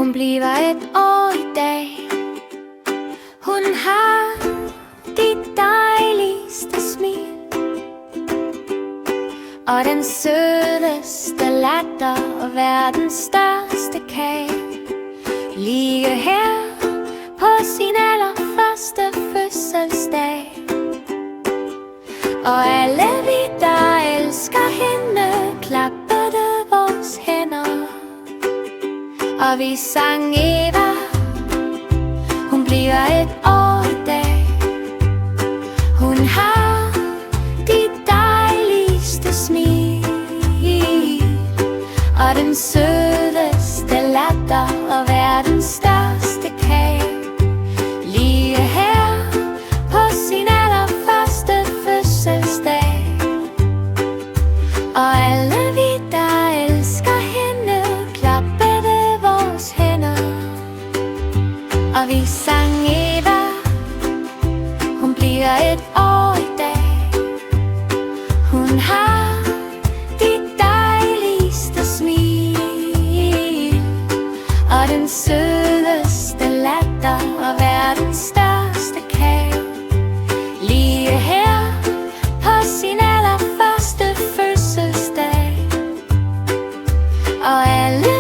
Hun bliver et år i dag. Hun har de dejligste smil og den sødeste latter og verdens største kage. Lige her på sin allerførste fødselsdag. Og alle vi, der elsker hende, klappede vores hænder. Og vi sang Eva, hun bliver et år i dag. Hun har de dejligste smil og den sødeste latter og verdens største kage. Lige her på sin allerførste fødselsdag. Og alle vi, der elsker hende, klappede vores hænder. Og vi sang Eva, hun bliver et år i dag. Hun har de dejligste smil og den sødeste latter og verdens største kage. Lige her på sin allerførste fødselsdag. Og alle